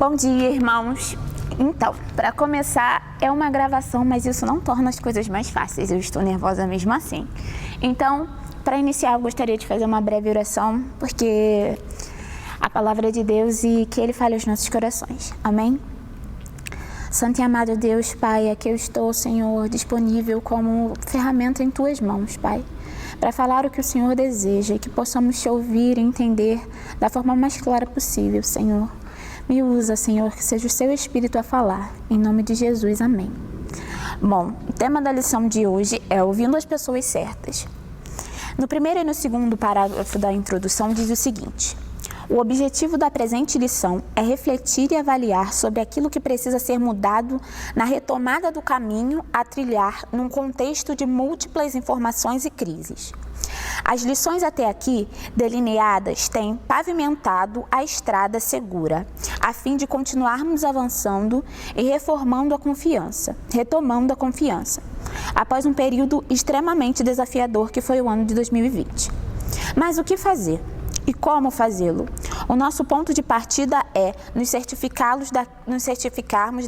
Bom dia, irmãos. Então, para começar, é uma gravação, mas isso não torna as coisas mais fáceis. Eu estou nervosa mesmo assim. Então, para iniciar, eu gostaria de fazer uma breve oração, porque a palavra é de Deus e que Ele fale aos nossos corações. Amém? Santo e amado Deus, Pai, aqui eu estou, Senhor, disponível como ferramenta em Tuas mãos, Pai, para falar o que o Senhor deseja e que possamos te ouvir e entender da forma mais clara possível, Senhor. Me usa, Senhor, que seja o Seu Espírito a falar. Em nome de Jesus, amém. Bom, o tema da lição de hoje é ouvindo as pessoas certas. No primeiro e no segundo parágrafo da introdução diz o seguinte: o objetivo da presente lição é refletir e avaliar sobre aquilo que precisa ser mudado na retomada do caminho a trilhar num contexto de múltiplas informações e crises. As lições até aqui delineadas têm pavimentado a estrada segura, a fim de continuarmos avançando e retomando a confiança, após um período extremamente desafiador que foi o ano de 2020. Mas o que fazer? E como fazê-lo? O nosso ponto de partida é nos certificarmos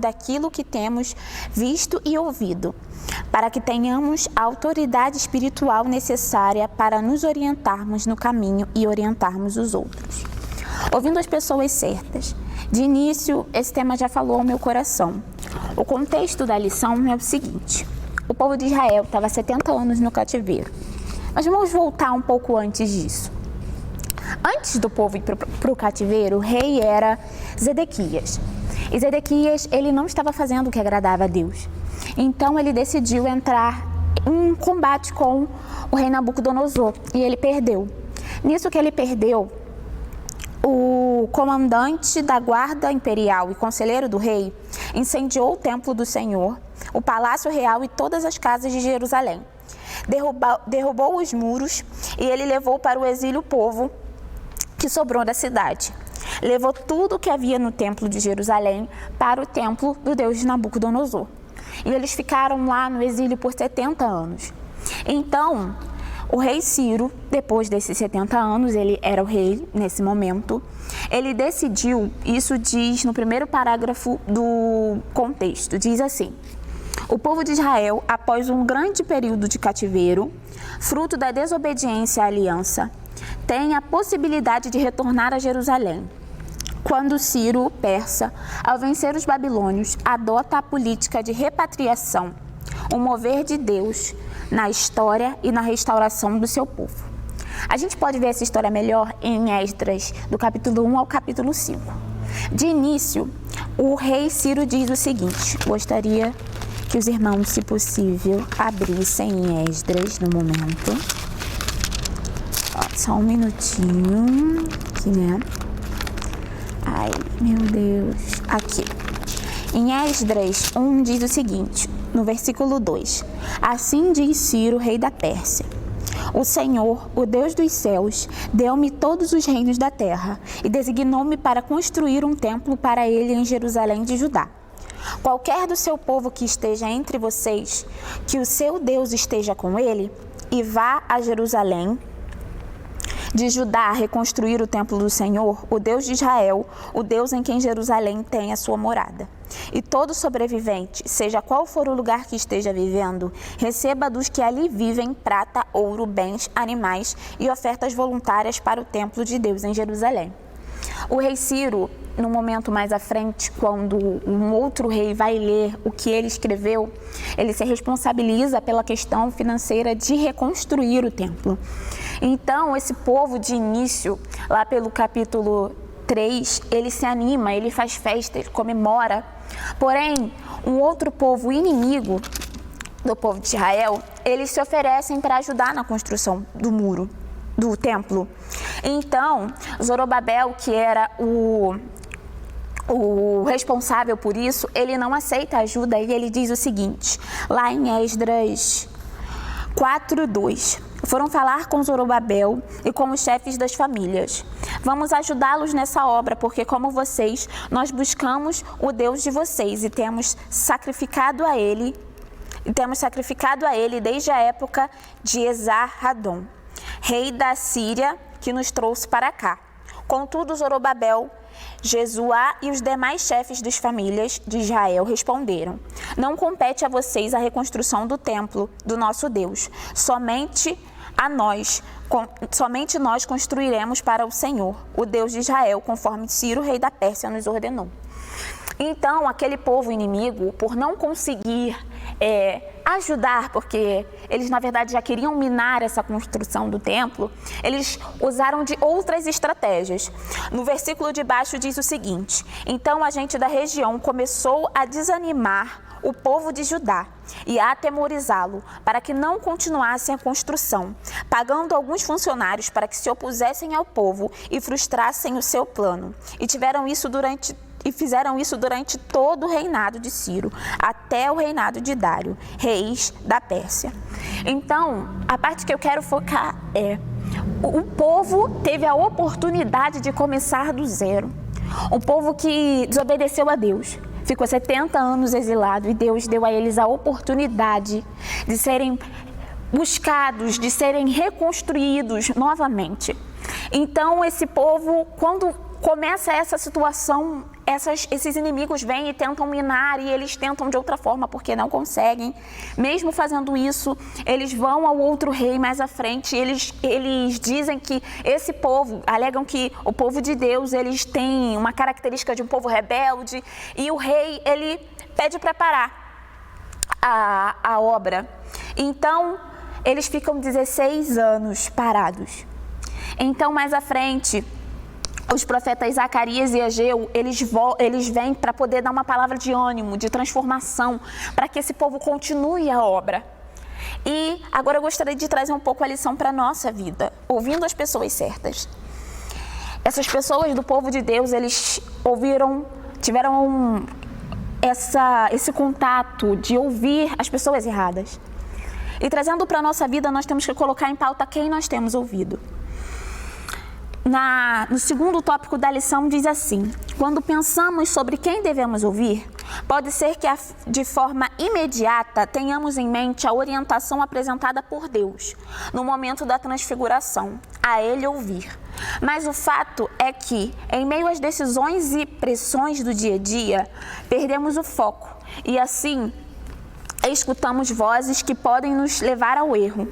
daquilo que temos visto e ouvido, para que tenhamos a autoridade espiritual necessária para nos orientarmos no caminho e orientarmos os outros. Ouvindo as pessoas certas. De início, esse tema já falou ao meu coração. O contexto da lição é o seguinte: o povo de Israel estava há 70 anos no cativeiro. Mas vamos voltar um pouco antes disso. Antes do povo ir para o cativeiro, o rei era Zedequias. E Zedequias, ele não estava fazendo o que agradava a Deus. Então, ele decidiu entrar em combate com o rei Nabucodonosor. E ele perdeu. Nisso que ele perdeu, o comandante da guarda imperial e conselheiro do rei incendiou o templo do Senhor, o palácio real e todas as casas de Jerusalém. Derrubou os muros e ele levou para o exílio o povo que sobrou da cidade. Levou tudo o que havia no templo de Jerusalém para o templo do Deus de Nabucodonosor. E eles ficaram lá no exílio por 70 anos. Então, o rei Ciro, depois desses 70 anos, ele era o rei nesse momento, ele decidiu, isso diz no primeiro parágrafo do contexto, diz assim: o povo de Israel, após um grande período de cativeiro, fruto da desobediência à aliança, tem a possibilidade de retornar a Jerusalém. Quando Ciro, o persa, ao vencer os babilônios, adota a política de repatriação, um mover de Deus na história e na restauração do seu povo. A gente pode ver essa história melhor em Esdras, do capítulo 1 ao capítulo 5. De início, o rei Ciro diz o seguinte: gostaria que os irmãos, se possível, abrissem Esdras no momento. Só um minutinho, aqui, né? Ai, meu Deus. Aqui. Em Esdras 1 diz o seguinte, no versículo 2: assim diz Ciro, rei da Pérsia: o Senhor, o Deus dos céus, deu-me todos os reinos da terra e designou-me para construir um templo para ele em Jerusalém de Judá. Qualquer do seu povo que esteja entre vocês, que o seu Deus esteja com ele, e vá a Jerusalém de Judá reconstruir o templo do Senhor, o Deus de Israel, o Deus em quem Jerusalém tem a sua morada. E todo sobrevivente, seja qual for o lugar que esteja vivendo, receba dos que ali vivem prata, ouro, bens, animais e ofertas voluntárias para o templo de Deus em Jerusalém. O rei Ciro, no momento mais à frente, quando um outro rei vai ler o que ele escreveu, ele se responsabiliza pela questão financeira de reconstruir o templo. Então, esse povo de início, lá pelo capítulo 3, ele se anima, ele faz festa, ele comemora. Porém, um outro povo inimigo do povo de Israel, eles se oferecem para ajudar na construção do muro, do templo. Então, Zorobabel, que era o responsável por isso, ele não aceita ajuda e ele diz o seguinte, lá em Esdras 4:2: foram falar com Zorobabel e com os chefes das famílias. Vamos ajudá-los nessa obra, porque como vocês, nós buscamos o Deus de vocês e temos sacrificado a ele desde a época de Esar-Hadon, rei da Síria, que nos trouxe para cá. Contudo, Zorobabel Jesuá e os demais chefes das famílias de Israel responderam: não compete a vocês a reconstrução do templo do nosso Deus, somente nós construiremos para o Senhor, o Deus de Israel, conforme Ciro, rei da Pérsia, nos ordenou. Então, aquele povo inimigo, por não conseguir ajudar, porque eles, na verdade, já queriam minar essa construção do templo, eles usaram de outras estratégias. No versículo de baixo diz o seguinte: então a gente da região começou a desanimar o povo de Judá e a atemorizá-lo para que não continuassem a construção, pagando alguns funcionários para que se opusessem ao povo e frustrassem o seu plano. E fizeram isso durante todo o reinado de Ciro, até o reinado de Dário, reis da Pérsia. Então, a parte que eu quero focar o povo teve a oportunidade de começar do zero. Um povo que desobedeceu a Deus, ficou 70 anos exilado e Deus deu a eles a oportunidade de serem buscados, de serem reconstruídos novamente. Então, esse povo, quando começa essa situação, esses inimigos vêm e tentam minar, e eles tentam de outra forma porque não conseguem. Mesmo fazendo isso, eles vão ao outro rei mais à frente, eles dizem que esse povo, alegam que o povo de Deus, eles têm uma característica de um povo rebelde, e o rei, ele pede para parar a obra. Então, eles ficam 16 anos parados. Então, mais à frente, os profetas Zacarias e Ageu, eles vêm para poder dar uma palavra de ânimo, de transformação, para que esse povo continue a obra. E agora eu gostaria de trazer um pouco a lição para a nossa vida, ouvindo as pessoas certas. Essas pessoas do povo de Deus, eles tiveram esse contato de ouvir as pessoas erradas. E trazendo para a nossa vida, nós temos que colocar em pauta quem nós temos ouvido. No segundo tópico da lição diz assim: quando pensamos sobre quem devemos ouvir, pode ser que de forma imediata tenhamos em mente a orientação apresentada por Deus no momento da transfiguração, a Ele ouvir. Mas o fato é que, em meio às decisões e pressões do dia a dia, perdemos o foco e assim escutamos vozes que podem nos levar ao erro.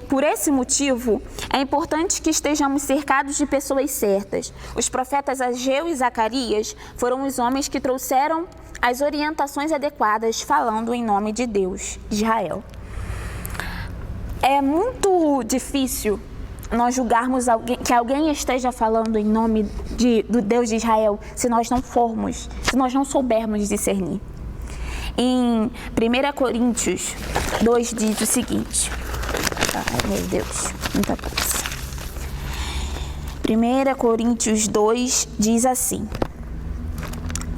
Por esse motivo, é importante que estejamos cercados de pessoas certas. Os profetas Ageu e Zacarias foram os homens que trouxeram as orientações adequadas, falando em nome de Deus, Israel. É muito difícil nós julgarmos que alguém esteja falando em nome do Deus de Israel se nós não soubermos discernir. Em 1 Coríntios 2 diz o seguinte: ai meu Deus, muita coisa. 1 Coríntios 2 diz assim,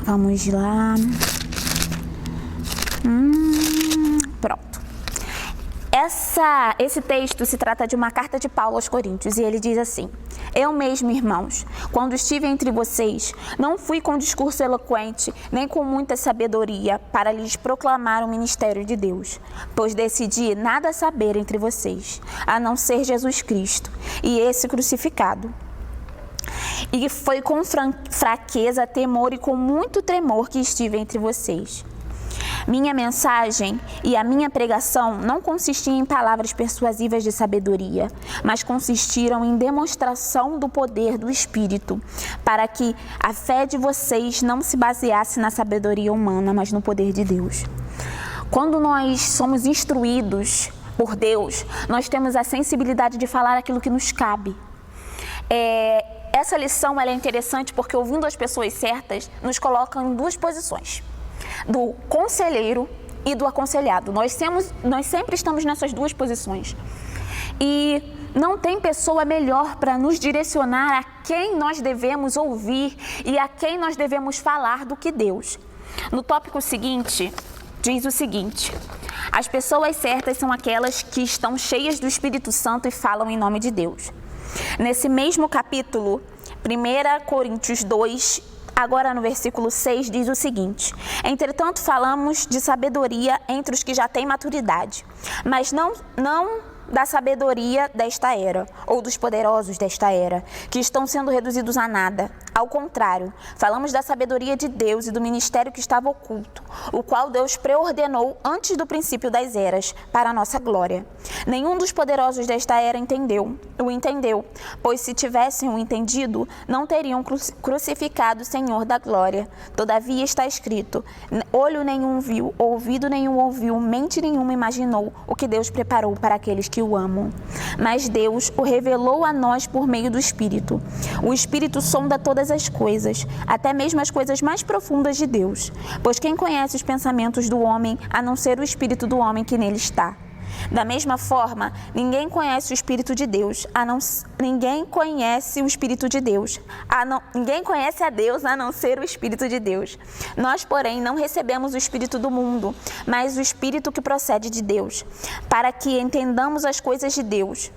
vamos lá, pronto. Esse texto se trata de uma carta de Paulo aos Coríntios e ele diz assim: eu mesmo, irmãos, quando estive entre vocês, não fui com discurso eloquente, nem com muita sabedoria, para lhes proclamar o ministério de Deus, pois decidi nada saber entre vocês, a não ser Jesus Cristo e esse crucificado. E foi com fraqueza, temor e com muito tremor que estive entre vocês. Minha mensagem e a minha pregação não consistiam em palavras persuasivas de sabedoria, mas consistiram em demonstração do poder do Espírito, para que a fé de vocês não se baseasse na sabedoria humana, mas no poder de Deus. Quando nós somos instruídos por Deus, nós temos a sensibilidade de falar aquilo que nos cabe. Essa lição ela é interessante porque, ouvindo as pessoas certas, nos coloca em duas posições: do conselheiro e do aconselhado. Nós sempre estamos nessas duas posições. E não tem pessoa melhor para nos direcionar a quem nós devemos ouvir e a quem nós devemos falar do que Deus. No tópico seguinte, diz o seguinte: as pessoas certas são aquelas que estão cheias do Espírito Santo e falam em nome de Deus. Nesse mesmo capítulo, 1 Coríntios 2, agora no versículo 6, diz o seguinte: entretanto falamos de sabedoria entre os que já têm maturidade, mas não da sabedoria desta era, ou dos poderosos desta era, que estão sendo reduzidos a nada. Ao contrário, falamos da sabedoria de Deus e do ministério que estava oculto, o qual Deus preordenou antes do princípio das eras, para a nossa glória. Nenhum dos poderosos desta era o entendeu, pois se tivessem o entendido, não teriam crucificado o Senhor da glória. Todavia está escrito: olho nenhum viu, ouvido nenhum ouviu, mente nenhuma imaginou o que Deus preparou para aqueles que o amam. Mas Deus o revelou a nós por meio do Espírito. O Espírito sonda todas as coisas, até mesmo as coisas mais profundas de Deus. Pois quem conhece os pensamentos do homem, a não ser o Espírito do homem que nele está? Da mesma forma, ninguém conhece o Espírito de Deus, ninguém conhece a Deus a não ser o Espírito de Deus. Nós, porém, não recebemos o Espírito do mundo, mas o Espírito que procede de Deus, para que entendamos as coisas de Deus,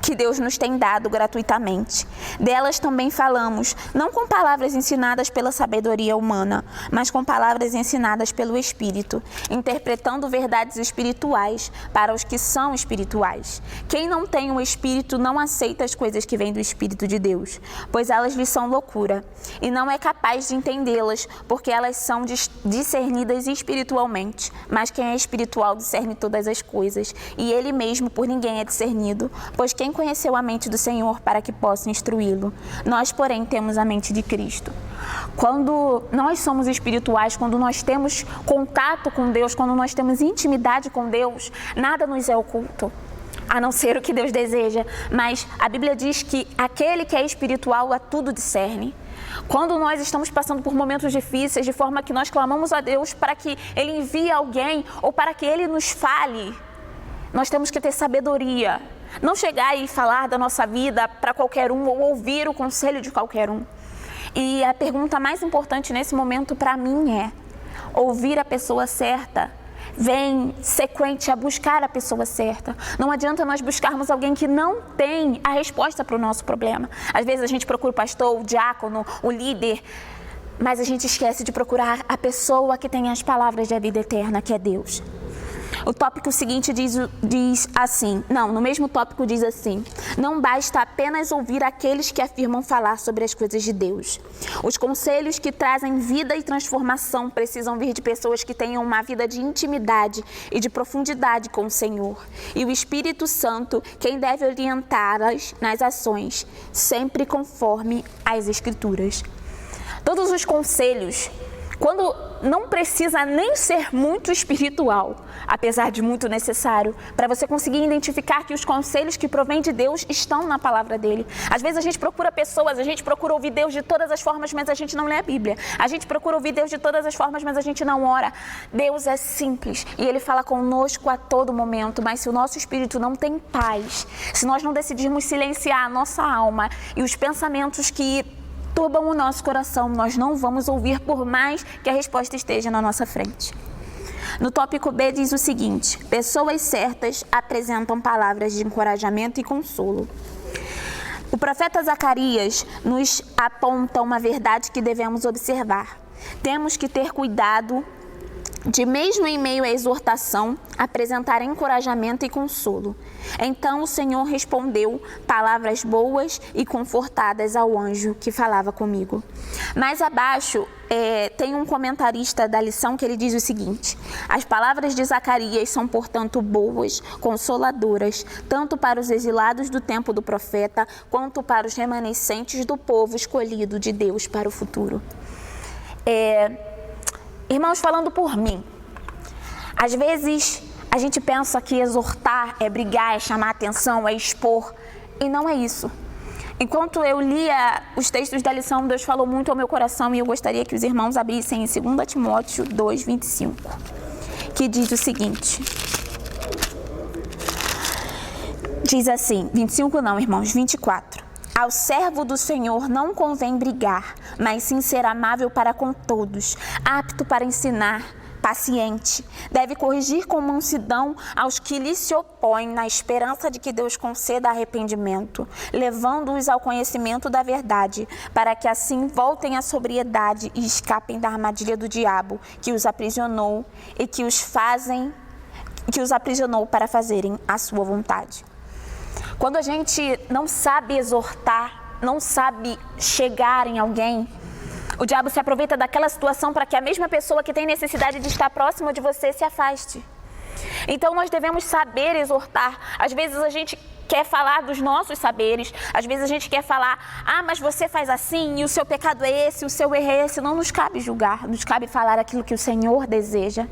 que Deus nos tem dado gratuitamente. Delas também falamos, não com palavras ensinadas pela sabedoria humana, mas com palavras ensinadas pelo Espírito, interpretando verdades espirituais para os que são espirituais. Quem não tem o Espírito não aceita as coisas que vêm do Espírito de Deus, pois elas lhe são loucura, e não é capaz de entendê-las, porque elas são discernidas espiritualmente. Mas quem é espiritual discerne todas as coisas, e ele mesmo por ninguém é discernido, pois quem conheceu a mente do Senhor para que possa instruí-lo? Nós, porém, temos a mente de Cristo. Quando nós somos espirituais, quando nós temos contato com Deus, quando nós temos intimidade com Deus, nada nos é oculto, a não ser o que Deus deseja. Mas a Bíblia diz que aquele que é espiritual a tudo discerne. Quando nós estamos passando por momentos difíceis, de forma que nós clamamos a Deus para que Ele envie alguém ou para que Ele nos fale, nós temos que ter sabedoria. Não chegar e falar da nossa vida para qualquer um ou ouvir o conselho de qualquer um. E a pergunta mais importante nesse momento para mim é: ouvir a pessoa certa vem sequente a buscar a pessoa certa. Não adianta nós buscarmos alguém que não tem a resposta para o nosso problema. Às vezes a gente procura o pastor, o diácono, o líder, mas a gente esquece de procurar a pessoa que tem as palavras da vida eterna, que é Deus. O tópico seguinte diz assim, no mesmo tópico diz assim: não basta apenas ouvir aqueles que afirmam falar sobre as coisas de Deus. Os conselhos que trazem vida e transformação precisam vir de pessoas que tenham uma vida de intimidade e de profundidade com o Senhor. E o Espírito Santo, quem deve orientá-las nas ações, sempre conforme as Escrituras. Todos os conselhos, quando não precisa nem ser muito espiritual, apesar de muito necessário, para você conseguir identificar que os conselhos que provêm de Deus estão na palavra dele. Às vezes a gente procura pessoas, a gente procura ouvir Deus de todas as formas, mas a gente não lê a Bíblia. A gente procura ouvir Deus de todas as formas, mas a gente não ora. Deus é simples e Ele fala conosco a todo momento, mas se o nosso espírito não tem paz, se nós não decidirmos silenciar a nossa alma e os pensamentos que turbam o nosso coração, nós não vamos ouvir por mais que a resposta esteja na nossa frente. No tópico B diz o seguinte: pessoas certas apresentam palavras de encorajamento e consolo. O profeta Zacarias nos aponta uma verdade que devemos observar. Temos que ter cuidado de, mesmo em meio à exortação, apresentar encorajamento e consolo. Então o Senhor respondeu palavras boas e confortadas ao anjo que falava comigo. Mais abaixo tem um comentarista da lição que ele diz o seguinte: as palavras de Zacarias são, portanto, boas, consoladoras, tanto para os exilados do tempo do profeta, quanto para os remanescentes do povo escolhido de Deus para o futuro. Irmãos, falando por mim, às vezes a gente pensa que exortar é brigar, é chamar atenção, é expor, e não é isso. Enquanto eu lia os textos da lição, Deus falou muito ao meu coração e eu gostaria que os irmãos abrissem em 2 Timóteo 2, 25, que diz o seguinte. Diz assim, 25 não, irmãos, 24. Ao servo do Senhor não convém brigar, mas sim ser amável para com todos, apto para ensinar, paciente. Deve corrigir com mansidão aos que lhe se opõem, na esperança de que Deus conceda arrependimento, levando-os ao conhecimento da verdade, para que assim voltem à sobriedade e escapem da armadilha do diabo, que os aprisionou e que os fazem que os aprisionou para fazerem a sua vontade. Quando a gente não sabe exortar, não sabe chegar em alguém, o diabo se aproveita daquela situação para que a mesma pessoa que tem necessidade de estar próxima de você se afaste. Então nós devemos saber exortar. Às vezes a gente quer falar dos nossos saberes, às vezes a gente quer falar, mas você faz assim e o seu pecado é esse, o seu erro é esse. Não nos cabe julgar, nos cabe falar aquilo que o Senhor deseja,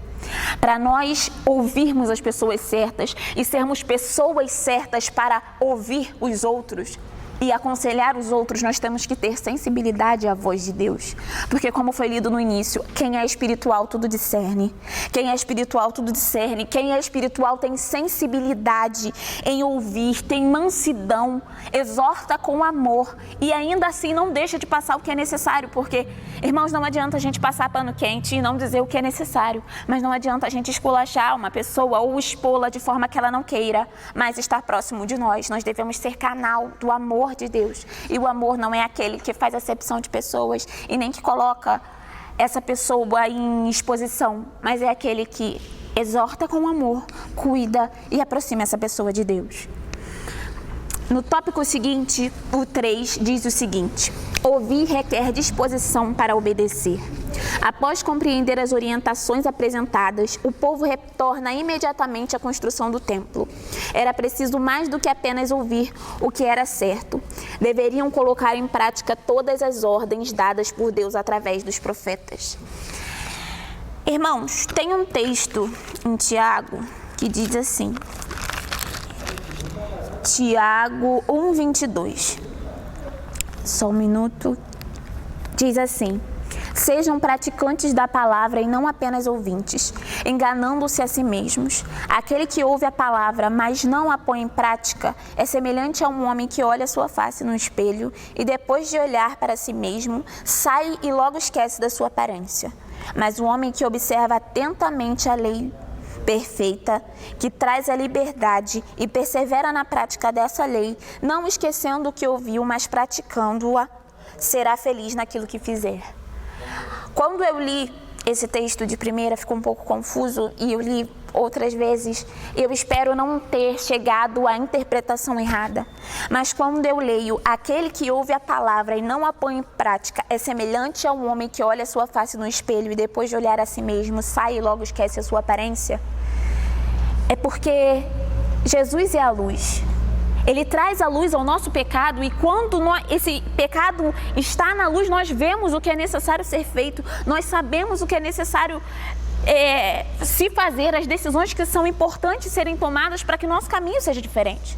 para nós ouvirmos as pessoas certas e sermos pessoas certas para ouvir os outros. E aconselhar os outros, nós temos que ter sensibilidade à voz de Deus. Porque como foi lido no início, quem é espiritual tudo discerne. Quem é espiritual tudo discerne. Quem é espiritual tem sensibilidade em ouvir, tem mansidão, exorta com amor. E ainda assim não deixa de passar o que é necessário. Porque, irmãos, não adianta a gente passar pano quente e não dizer o que é necessário. Mas não adianta a gente esculachar uma pessoa ou expô-la de forma que ela não queira, mas estar próximo de nós. Nós devemos ser canal do amor de Deus. E o amor não é aquele que faz acepção de pessoas e nem que coloca essa pessoa em exposição, mas é aquele que exorta com amor, cuida e aproxima essa pessoa de Deus. No tópico seguinte, o 3 diz o seguinte: ouvir requer disposição para obedecer. Após compreender as orientações apresentadas, o povo retorna imediatamente à construção do templo. Era preciso mais do que apenas ouvir o que era certo. Deveriam colocar em prática todas as ordens dadas por Deus através dos profetas. Irmãos, tem um texto em Tiago que diz assim, Tiago 1:22. Só um minuto. Diz assim: sejam praticantes da palavra e não apenas ouvintes, enganando-se a si mesmos. Aquele que ouve a palavra, mas não a põe em prática, é semelhante a um homem que olha sua face no espelho e depois de olhar para si mesmo, sai e logo esquece da sua aparência. Mas o homem que observa atentamente a lei perfeita, que traz a liberdade e persevera na prática dessa lei, não esquecendo o que ouviu, mas praticando-a, será feliz naquilo que fizer. Quando eu li esse texto de primeira, ficou um pouco confuso e eu li outras vezes. Eu espero não ter chegado à interpretação errada. Mas quando eu leio, aquele que ouve a palavra e não a põe em prática é semelhante a um homem que olha sua face no espelho e depois de olhar a si mesmo, sai e logo esquece a sua aparência. É porque Jesus é a luz. Ele traz a luz ao nosso pecado e quando esse pecado está na luz, nós vemos o que é necessário ser feito, nós sabemos o que é necessário se fazer, as decisões que são importantes serem tomadas para que o nosso caminho seja diferente.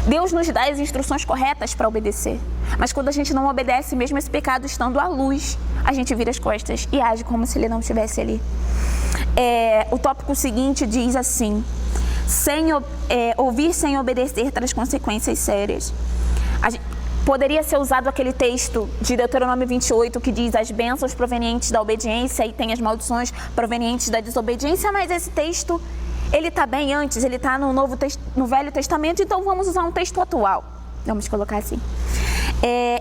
Deus nos dá as instruções corretas para obedecer, mas quando a gente não obedece, mesmo esse pecado estando à luz, a gente vira as costas e age como se ele não estivesse ali. O tópico seguinte diz assim: ouvir sem obedecer traz consequências sérias. Poderia ser usado aquele texto de Deuteronômio 28 que diz as bênçãos provenientes da obediência e tem as maldições provenientes da desobediência, mas esse texto, ele está bem antes, ele está no Velho Testamento, então vamos usar um texto atual. Vamos colocar assim.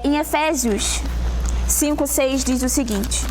Em Efésios 5:6 diz o seguinte.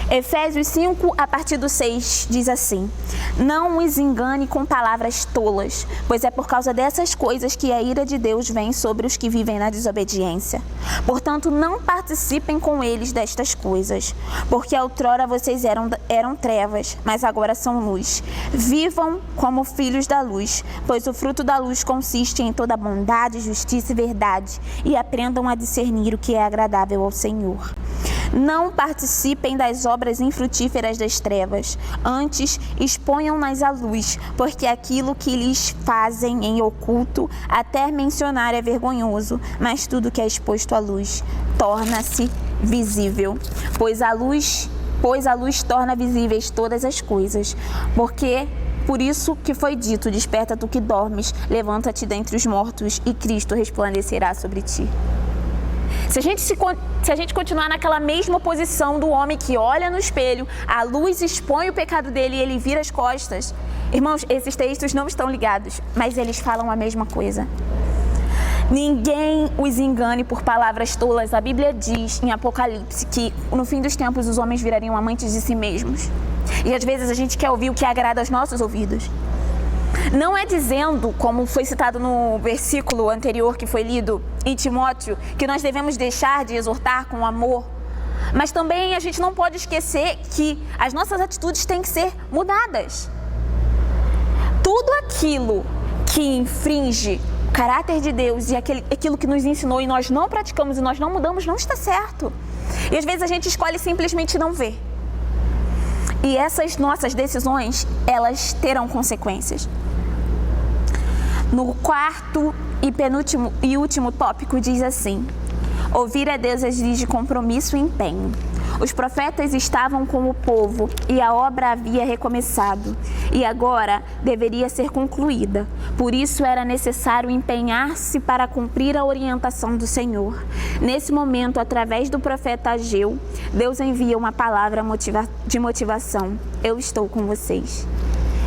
Efésios 5, a partir do 6, diz assim: não os engane com palavras tolas, pois é por causa dessas coisas que a ira de Deus vem sobre os que vivem na desobediência. Portanto, não participem com eles destas coisas, porque outrora vocês eram trevas, mas agora são luz. Vivam como filhos da luz, pois o fruto da luz consiste em toda bondade, justiça e verdade, e aprendam a discernir o que é agradável ao Senhor. Não participem das obras infrutíferas das trevas, antes exponham-nas à luz, porque aquilo que lhes fazem em oculto, até mencionar é vergonhoso, mas tudo que é exposto à luz torna-se visível, pois a luz torna visíveis todas as coisas, por isso que foi dito, desperta tu que dormes, levanta-te dentre os mortos e Cristo resplandecerá sobre ti. Se a gente continuar naquela mesma posição do homem que olha no espelho, a luz expõe o pecado dele e ele vira as costas. Irmãos, esses textos não estão ligados, mas eles falam a mesma coisa. Ninguém os engane por palavras tolas. A Bíblia diz em Apocalipse que no fim dos tempos os homens virariam amantes de si mesmos. E às vezes a gente quer ouvir o que agrada aos nossos ouvidos. Não é dizendo, como foi citado no versículo anterior que foi lido em Timóteo, que nós devemos deixar de exortar com amor, mas também a gente não pode esquecer que as nossas atitudes têm que ser mudadas. Tudo aquilo que infringe o caráter de Deus e aquilo que nos ensinou e nós não praticamos e nós não mudamos, não está certo. E às vezes a gente escolhe simplesmente não ver. E essas nossas decisões, elas terão consequências. No quarto e penúltimo e último tópico diz assim: ouvir a Deus exige compromisso e empenho. Os profetas estavam com o povo e a obra havia recomeçado e agora deveria ser concluída. Por isso era necessário empenhar-se para cumprir a orientação do Senhor. Nesse momento, através do profeta Ageu, Deus envia uma palavra de motivação. Eu estou com vocês.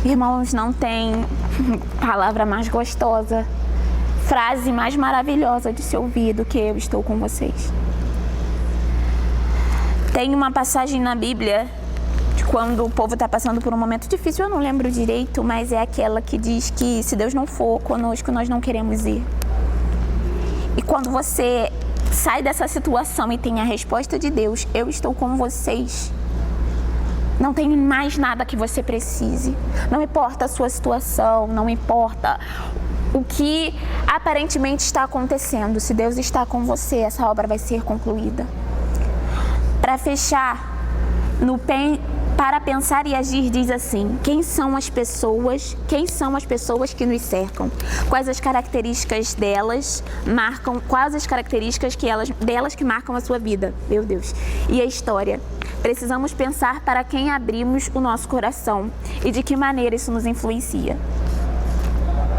Irmãos, não tem palavra mais gostosa, frase mais maravilhosa de ser ouvida do que eu estou com vocês. Tem uma passagem na Bíblia de quando o povo está passando por um momento difícil, eu não lembro direito, mas é aquela que diz que se Deus não for conosco, nós não queremos ir. E quando você sai dessa situação e tem a resposta de Deus, eu estou com vocês, não tem mais nada que você precise. Não importa a sua situação, não importa o que aparentemente está acontecendo. Se Deus está com você, essa obra vai ser concluída. Para fechar, para pensar e agir diz assim: quem são as pessoas que nos cercam? Quais as características delas marcam, quais as características delas que marcam a sua vida? Meu Deus. E a história? Precisamos pensar para quem abrimos o nosso coração e de que maneira isso nos influencia.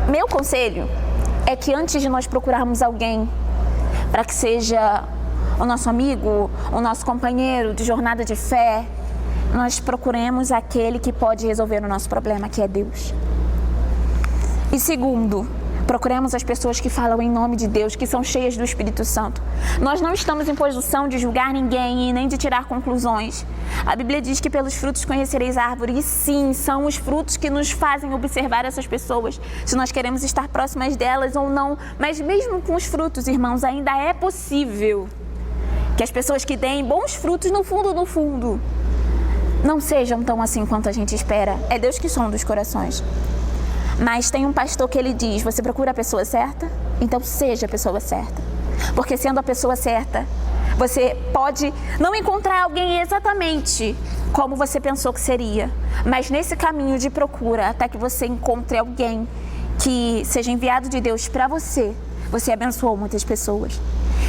Meu conselho é que antes de nós procurarmos alguém para que seja o nosso amigo, o nosso companheiro de jornada de fé, nós procuremos aquele que pode resolver o nosso problema, que é Deus. E segundo, procuremos as pessoas que falam em nome de Deus, que são cheias do Espírito Santo. Nós não estamos em posição de julgar ninguém e nem de tirar conclusões. A Bíblia diz que pelos frutos conhecereis a árvore. E sim, são os frutos que nos fazem observar essas pessoas, se nós queremos estar próximas delas ou não. Mas mesmo com os frutos, irmãos, ainda é possível que as pessoas que deem bons frutos, no fundo, não sejam tão assim quanto a gente espera. É Deus que sonda os corações. Mas tem um pastor que ele diz: você procura a pessoa certa? Então seja a pessoa certa. Porque sendo a pessoa certa, você pode não encontrar alguém exatamente como você pensou que seria. Mas nesse caminho de procura, até que você encontre alguém que seja enviado de Deus para você, você abençoou muitas pessoas.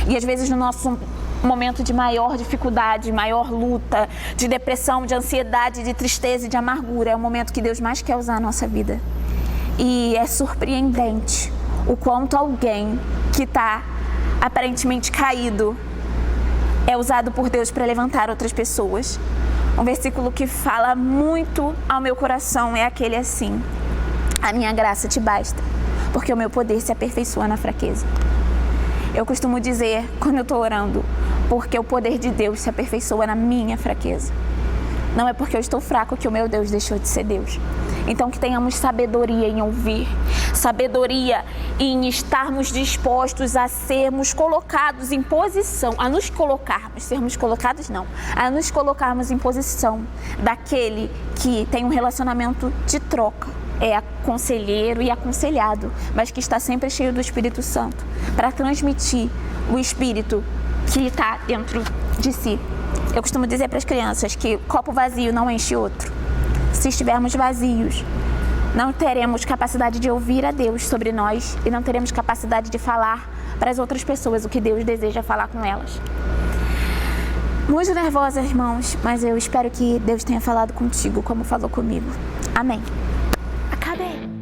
E às vezes no nosso momento de maior dificuldade, maior luta, de depressão, de ansiedade, de tristeza e de amargura, é o momento que Deus mais quer usar a nossa vida. E é surpreendente o quanto alguém que está aparentemente caído é usado por Deus para levantar outras pessoas. Um versículo que fala muito ao meu coração é aquele assim: a minha graça te basta, porque o meu poder se aperfeiçoa na fraqueza. Eu costumo dizer, quando eu estou orando, porque o poder de Deus se aperfeiçoa na minha fraqueza. Não é porque eu estou fraco que o meu Deus deixou de ser Deus. Então que tenhamos sabedoria em ouvir, sabedoria em estarmos dispostos a sermos colocados em posição, a nos colocarmos em posição daquele que tem um relacionamento de troca. É conselheiro e aconselhado, mas que está sempre cheio do Espírito Santo, para transmitir o Espírito que está dentro de si. Eu costumo dizer para as crianças que copo vazio não enche outro. Se estivermos vazios, não teremos capacidade de ouvir a Deus sobre nós e não teremos capacidade de falar para as outras pessoas o que Deus deseja falar com elas. Muito nervosa, irmãos, mas eu espero que Deus tenha falado contigo como falou comigo. Amém. Acabei.